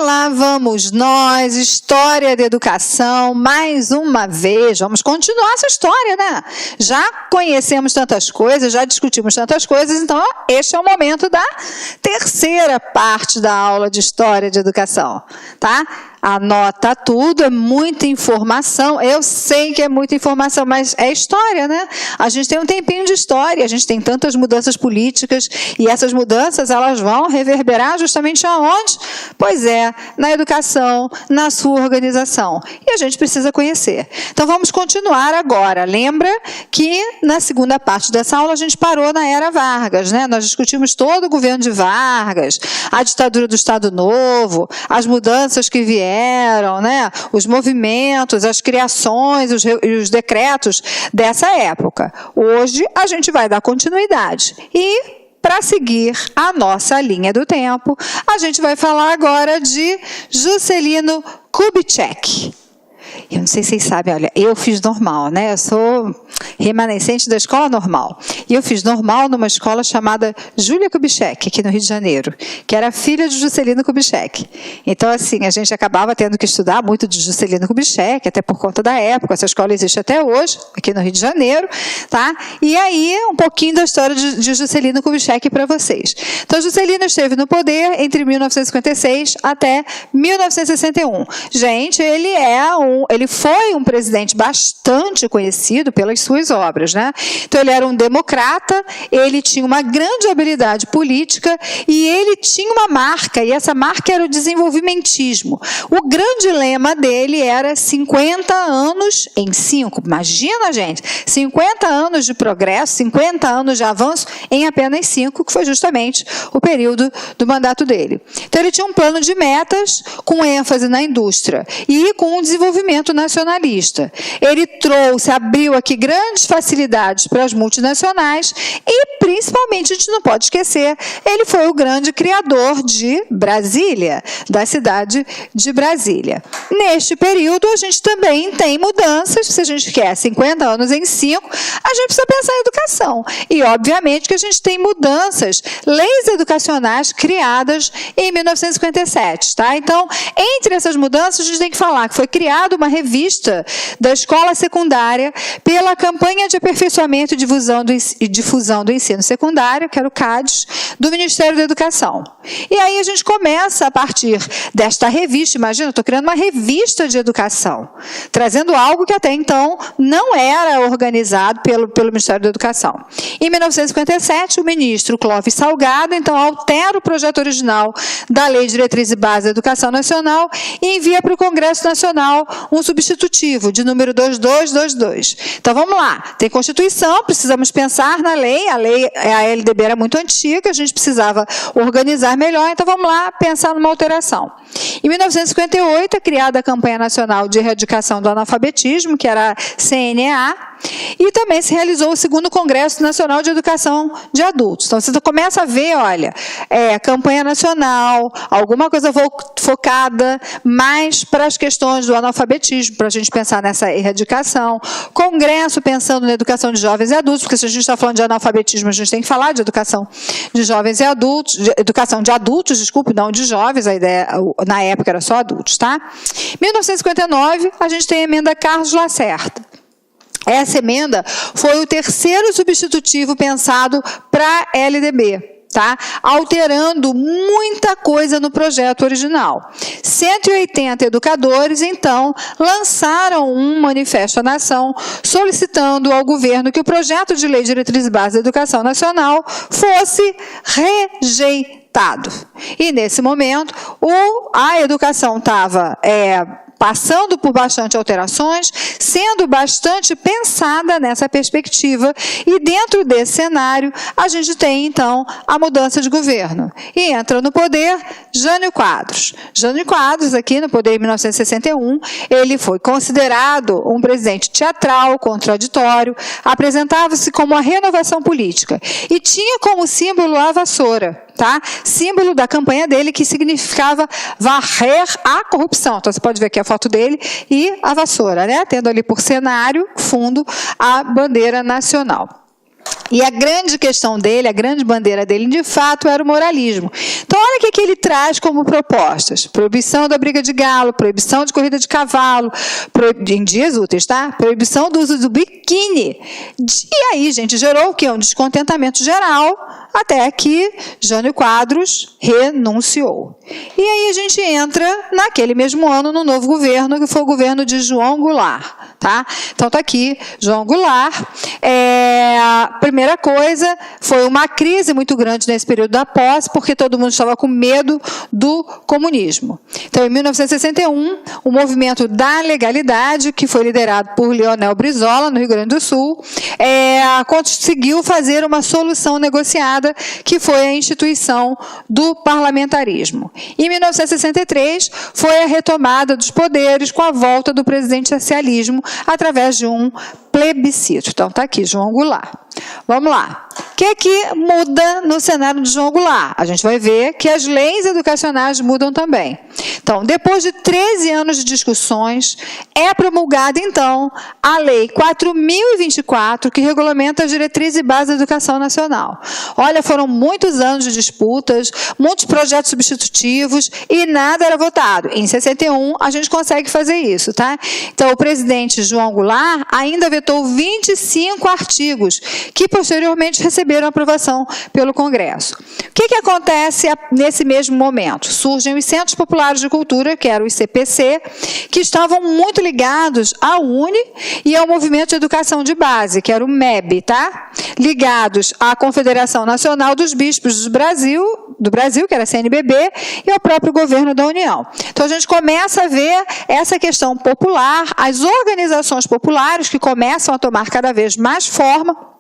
lá vamos nós, história da educação, mais uma vez, vamos continuar essa história, né? Já conhecemos tantas coisas, já discutimos tantas coisas, então este é o momento da terceira parte da aula de história de educação, tá? Anota tudo, é muita informação, eu sei que é muita informação, mas é história, né? A gente tem um tempinho de história, a gente tem tantas mudanças políticas, e essas mudanças, elas vão reverberar justamente aonde? Pois é, na educação, na sua organização, e a gente precisa conhecer. Então vamos continuar agora, lembra que na segunda parte dessa aula a gente parou na era Vargas, né? Nós discutimos todo o governo de Vargas, a ditadura do Estado Novo, as mudanças que vieram, né, os movimentos, as criações, os decretos dessa época. Hoje a gente vai dar continuidade e, para seguir a nossa linha do tempo, a gente vai falar agora de Juscelino Kubitschek. Eu não sei se vocês sabem, olha, eu fiz normal, né? Eu sou remanescente da escola normal. E eu fiz normal numa escola chamada Júlia Kubitschek, aqui no Rio de Janeiro, que era filha de Juscelino Kubitschek. Então, assim, a gente acabava tendo que estudar muito de Juscelino Kubitschek, até por conta da época. Essa escola existe até hoje, aqui no Rio de Janeiro, tá? E aí, um pouquinho da história de Juscelino Kubitschek para vocês. Então, Juscelino esteve no poder entre 1956 até 1961. Gente, ele foi um presidente bastante conhecido pelas suas obras, né? Então, ele era um democrata, ele tinha uma grande habilidade política e ele tinha uma marca, e essa marca era o desenvolvimentismo. O grande lema dele era 50 anos em 5. Imagina, gente, 50 anos de progresso, 50 anos de avanço em apenas 5, que foi justamente o período do mandato dele. Então, ele tinha um plano de metas com ênfase na indústria e com um desenvolvimento nacionalista. Ele abriu aqui grandes facilidades para as multinacionais e, principalmente, a gente não pode esquecer, ele foi o grande criador de Brasília, da cidade de Brasília. Neste período, a gente também tem mudanças, se a gente quer 50 anos em 5, a gente precisa pensar em educação. E, obviamente, que a gente tem mudanças, leis educacionais criadas em 1957, tá? Então, entre essas mudanças, a gente tem que falar que foi criada uma revista da escola secundária pela Campanha de Aperfeiçoamento e Difusão do Ensino Secundário, que era o CADES, do Ministério da Educação. E aí a gente começa, a partir desta revista, imagina, eu estou criando uma revista de educação, trazendo algo que até então não era organizado pelo Ministério da Educação. Em 1957, o ministro Clóvis Salgado, então, altera o projeto original da Lei de Diretriz e Base da Educação Nacional e envia para o Congresso Nacional um substitutivo de número 2222. Então, vamos lá. Tem Constituição, precisamos pensar na lei. A LDB era muito antiga, a gente precisava organizar melhor, então vamos lá pensar numa alteração. Em 1958, é criada a Campanha Nacional de Erradicação do Analfabetismo, que era a CNA, e também se realizou o 2º Congresso Nacional de Educação de Adultos. Então, você começa a ver, olha, campanha nacional, alguma coisa focada mais para as questões do analfabetismo, para a gente pensar nessa erradicação. Congresso pensando na educação de jovens e adultos, porque se a gente está falando de analfabetismo, a gente tem que falar de educação de jovens e adultos, de educação de adultos, desculpe, não de jovens, a ideia, na época era só adultos, tá? Em 1959, a gente tem a emenda Carlos Lacerda. Essa emenda foi o 3º substitutivo pensado para a LDB, tá? Alterando muita coisa no projeto original. 180 educadores, então, lançaram um manifesto à nação solicitando ao governo que o projeto de Lei de Diretriz e Base da Educação Nacional fosse rejeitado. E, nesse momento, a educação estava passando por bastante alterações, sendo bastante pensada nessa perspectiva, e dentro desse cenário, a gente tem, então, a mudança de governo. E entra no poder Jânio Quadros. Jânio Quadros, aqui no poder em 1961, ele foi considerado um presidente teatral, contraditório, apresentava-se como uma renovação política, e tinha como símbolo a vassoura. Tá? Símbolo da campanha dele, que significava varrer a corrupção. Então, você pode ver aqui a foto dele e a vassoura, né? Tendo ali por cenário, fundo, a bandeira nacional. E a grande questão dele, a grande bandeira dele, de fato, era o moralismo. Então, olha o que ele traz como propostas. Proibição da briga de galo, proibição de corrida de cavalo, em dias úteis, tá? Proibição do uso do biquíni. E aí, gente, gerou o quê? Um descontentamento geral, até que Jânio Quadros renunciou. E aí a gente entra, naquele mesmo ano, no novo governo, que foi o governo de João Goulart. Tá? Então, está aqui, João Goulart. A primeira coisa, foi uma crise muito grande nesse período da posse, porque todo mundo estava com medo do comunismo. Então, em 1961, o movimento da legalidade, que foi liderado por Leonel Brizola, no Rio Grande do Sul, conseguiu fazer uma solução negociada, que foi a instituição do parlamentarismo. Em 1963, foi a retomada dos poderes com a volta do presidente socialismo, através de um plebiscito. Então, está aqui, João Goulart. Vamos lá. O que muda no cenário de João Goulart? A gente vai ver que as leis educacionais mudam também. Então, depois de 13 anos de discussões, é promulgada, então, a Lei 4.024, que regulamenta as diretrizes e bases da educação nacional. Olha, foram muitos anos de disputas, muitos projetos substitutivos e nada era votado. Em 61, a gente consegue fazer isso, tá? Então, o presidente João Goulart ainda vetou 25 artigos, que posteriormente receberam aprovação pelo Congresso. O que acontece nesse mesmo momento? Surgem os Centros Populares de Cultura, que eram os CPC, que estavam muito ligados à UNE e ao Movimento de Educação de Base, que era o MEB, tá? Ligados à Confederação Nacional dos Bispos do Brasil, que era a CNBB, e ao próprio governo da União. Então, a gente começa a ver essa questão popular, as organizações populares que começam a tomar cada vez mais forma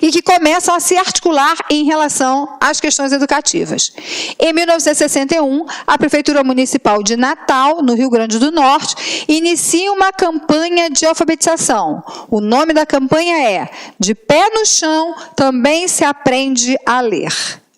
e que começam a se articular em relação às questões educativas. Em 1961, a Prefeitura Municipal de Natal, no Rio Grande do Norte, inicia uma campanha de alfabetização. O nome da campanha é De Pé no Chão, também se aprende a ler.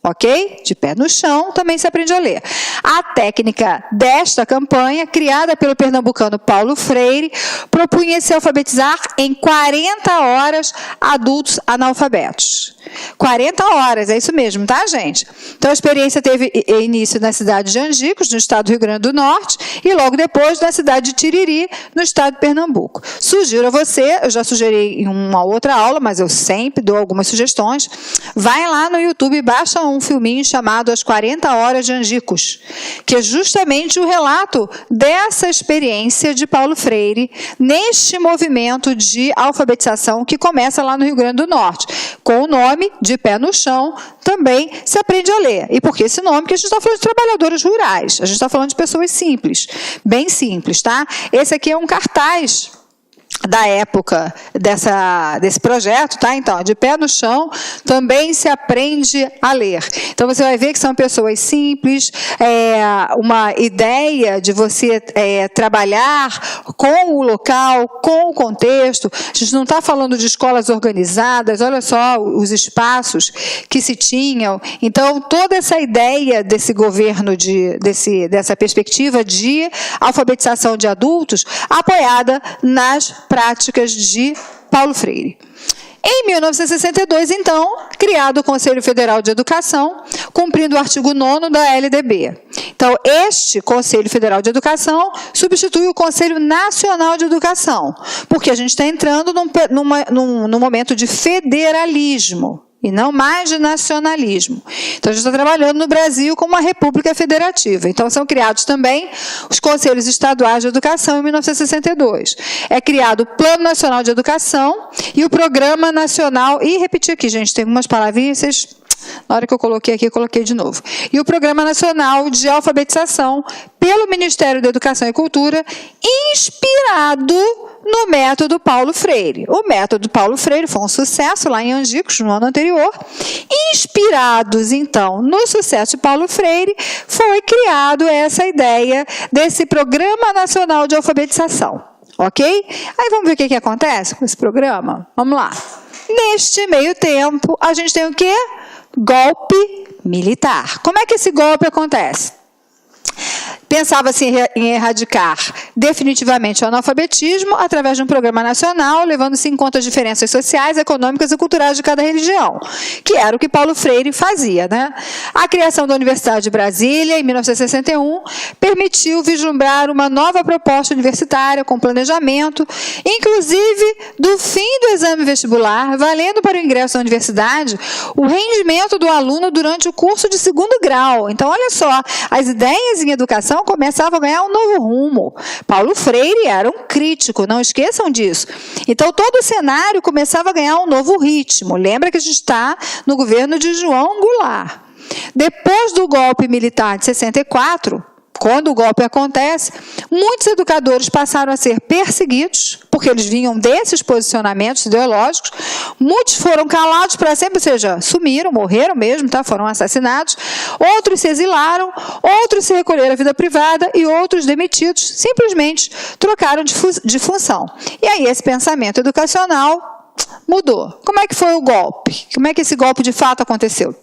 Ok? De pé no chão, também se aprende a ler. A técnica desta campanha, criada pelo pernambucano Paulo Freire, propunha se alfabetizar em 40 horas adultos analfabetos. 40 horas, é isso mesmo, tá, gente? Então, a experiência teve início na cidade de Angicos, no estado do Rio Grande do Norte, e logo depois na cidade de Tiriri, no estado de Pernambuco. Sugiro a você, eu já sugeri em uma outra aula, mas eu sempre dou algumas sugestões, vai lá no YouTube e baixa um filminho chamado As 40 Horas de Angicos, que é justamente o relato dessa experiência de Paulo Freire neste movimento de alfabetização que começa lá no Rio Grande do Norte, com o nome De Pé no Chão, também se aprende a ler. E por que esse nome? Porque a gente está falando de trabalhadores rurais, a gente está falando de pessoas simples, bem simples, tá? Esse aqui é um cartaz da época desse projeto, tá? Então, De Pé no Chão, também se aprende a ler. Então, você vai ver que são pessoas simples, uma ideia de você trabalhar com o local, com o contexto. A gente não está falando de escolas organizadas, olha só os espaços que se tinham. Então, toda essa ideia desse governo, dessa perspectiva de alfabetização de adultos, apoiada nas práticas de Paulo Freire. Em 1962, então, criado o Conselho Federal de Educação, cumprindo o artigo 9º da LDB. Então, este Conselho Federal de Educação substitui o Conselho Nacional de Educação, porque a gente está entrando num momento de federalismo, e não mais de nacionalismo. Então, a gente está trabalhando no Brasil como uma república federativa. Então, são criados também os Conselhos Estaduais de Educação em 1962. É criado o Plano Nacional de Educação e o Programa Nacional... E repetir aqui, gente, tem algumas palavrinhas, vocês... Na hora que eu coloquei aqui, eu coloquei de novo. E o Programa Nacional de Alfabetização pelo Ministério da Educação e Cultura, inspirado no método Paulo Freire. O método Paulo Freire foi um sucesso lá em Angicos, no ano anterior. Inspirados, então, no sucesso de Paulo Freire, foi criado essa ideia desse Programa Nacional de Alfabetização. Ok? Aí vamos ver o que acontece com esse programa? Vamos lá. Neste meio tempo, a gente tem o quê? Golpe militar. Como é que esse golpe acontece? Pensava-se em erradicar definitivamente o analfabetismo através de um programa nacional, levando-se em conta as diferenças sociais, econômicas e culturais de cada religião, que era o que Paulo Freire fazia, né? A criação da Universidade de Brasília, em 1961, permitiu vislumbrar uma nova proposta universitária com planejamento, inclusive do fim do exame vestibular, valendo para o ingresso à universidade o rendimento do aluno durante o curso de segundo grau. Então, olha só, as ideias em educação começavam a ganhar um novo rumo. Paulo Freire era um crítico, não esqueçam disso. Então, todo o cenário começava a ganhar um novo ritmo. Lembra que a gente está no governo de João Goulart. Depois do golpe militar de 64, quando o golpe acontece, muitos educadores passaram a ser perseguidos, porque eles vinham desses posicionamentos ideológicos, muitos foram calados para sempre, ou seja, sumiram, morreram mesmo, tá? Foram assassinados, outros se exilaram, outros se recolheram à vida privada e outros demitidos, simplesmente trocaram de função. E aí esse pensamento educacional mudou. Como é que foi o golpe? Como é que esse golpe de fato aconteceu?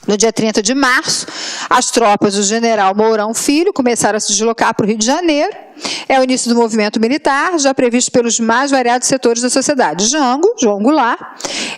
No dia 30 de março, as tropas do general Mourão Filho começaram a se deslocar para o Rio de Janeiro. É o início do movimento militar, já previsto pelos mais variados setores da sociedade. João Goulart,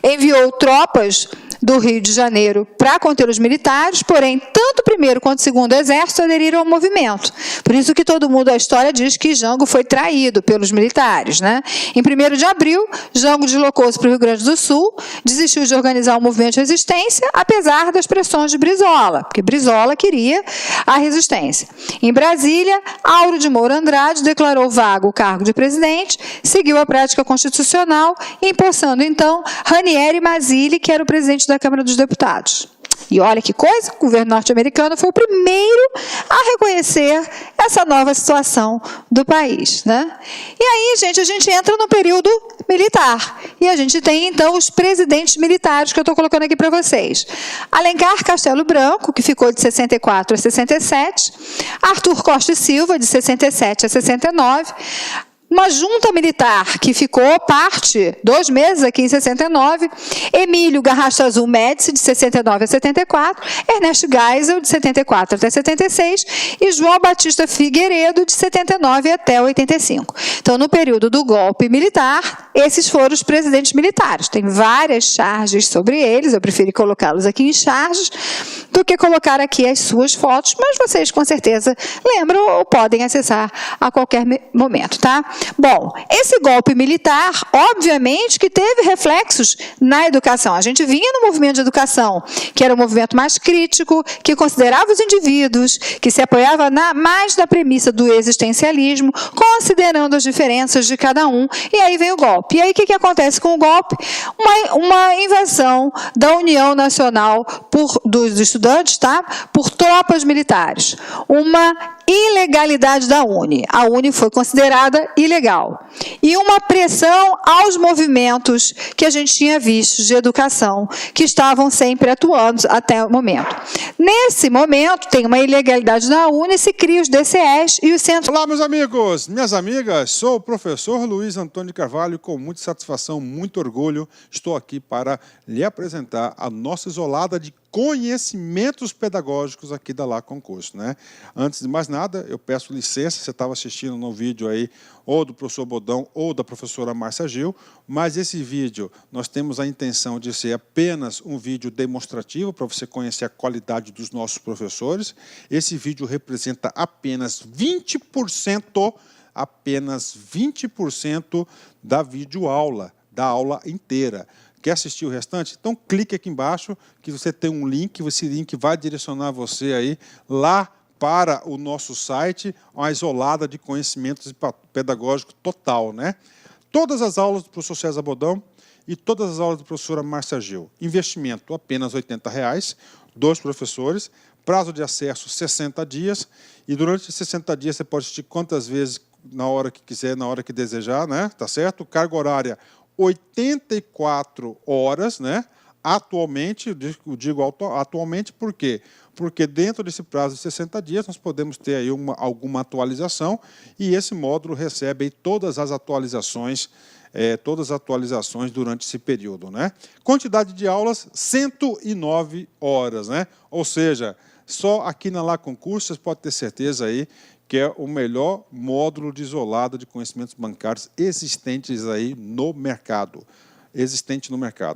enviou tropas do Rio de Janeiro para conter os militares, porém, tanto o primeiro quanto o segundo exército aderiram ao movimento. Por isso que todo mundo, a história diz que Jango foi traído pelos militares, né? Em 1º de abril, Jango deslocou-se para o Rio Grande do Sul, desistiu de organizar um movimento de resistência, apesar das pressões de Brizola, porque Brizola queria a resistência. Em Brasília, Auro de Moura Andrade declarou vago o cargo de presidente, seguiu a prática constitucional, empossando, então, Ranieri Mazzilli, que era o presidente da Câmara dos Deputados. E olha que coisa, o governo norte-americano foi o primeiro a reconhecer essa nova situação do país, né? E aí, gente, a gente entra no período militar. E a gente tem, então, os presidentes militares que eu estou colocando aqui para vocês. Alencar Castelo Branco, que ficou de 64 a 67. Arthur Costa e Silva, de 67 a 69. Uma junta militar que ficou parte 2 meses aqui em 69, Emílio Garracha Azul Médici, de 69 a 74, Ernesto Geisel, de 74 até 76, e João Batista Figueiredo, de 79 até 85. Então, no período do golpe militar, esses foram os presidentes militares. Tem várias charges sobre eles, eu preferi colocá-los aqui em charges, do que colocar aqui as suas fotos, mas vocês, com certeza, lembram ou podem acessar a qualquer momento, tá? Bom, esse golpe militar, obviamente, que teve reflexos na educação. A gente vinha no movimento de educação, que era um movimento mais crítico, que considerava os indivíduos, que se apoiava mais na premissa do existencialismo, considerando as diferenças de cada um, e aí vem o golpe. E aí o que acontece com o golpe? Uma invasão da União Nacional dos estudantes, tá? Por tropas militares. Uma ilegalidade da UNE. A UNE foi considerada ilegal. E uma pressão aos movimentos que a gente tinha visto de educação, que estavam sempre atuando até o momento. Nesse momento, tem uma ilegalidade da UNE, se cria os DCEs e os centros... Olá, meus amigos, minhas amigas, sou o professor Luiz Antônio de Carvalho, com muita satisfação, muito orgulho, estou aqui para lhe apresentar a nossa isolada de conhecimentos pedagógicos aqui da Lá Concurso, né? Antes de mais nada, eu peço licença, você estava assistindo no vídeo aí, ou do professor Bodão, ou da professora Márcia Gil, mas esse vídeo, nós temos a intenção de ser apenas um vídeo demonstrativo, para você conhecer a qualidade dos nossos professores. Esse vídeo representa apenas 20% da videoaula, da aula inteira. Quer assistir o restante? Então clique aqui embaixo que você tem um link, esse link vai direcionar você aí lá para o nosso site, uma isolada de conhecimentos pedagógicos total, né? Todas as aulas do professor César Bodão e todas as aulas da professora Márcia Gil. Investimento apenas R$ 80, 2 professores, prazo de acesso 60 dias, e durante 60 dias você pode assistir quantas vezes na hora que quiser, na hora que desejar, né? Tá certo? Carga horária 84 horas, né? Atualmente, eu digo atualmente por quê? Porque dentro desse prazo de 60 dias nós podemos ter aí alguma atualização, e esse módulo recebe aí todas as atualizações durante esse período, né? Quantidade de aulas, 109 horas, né? Ou seja, Só aqui na La Concursos, você pode ter certeza aí que é o melhor módulo de isolado de conhecimentos bancários existentes aí no mercado.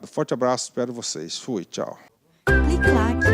Forte abraço, espero vocês. Fui, tchau. Clique lá.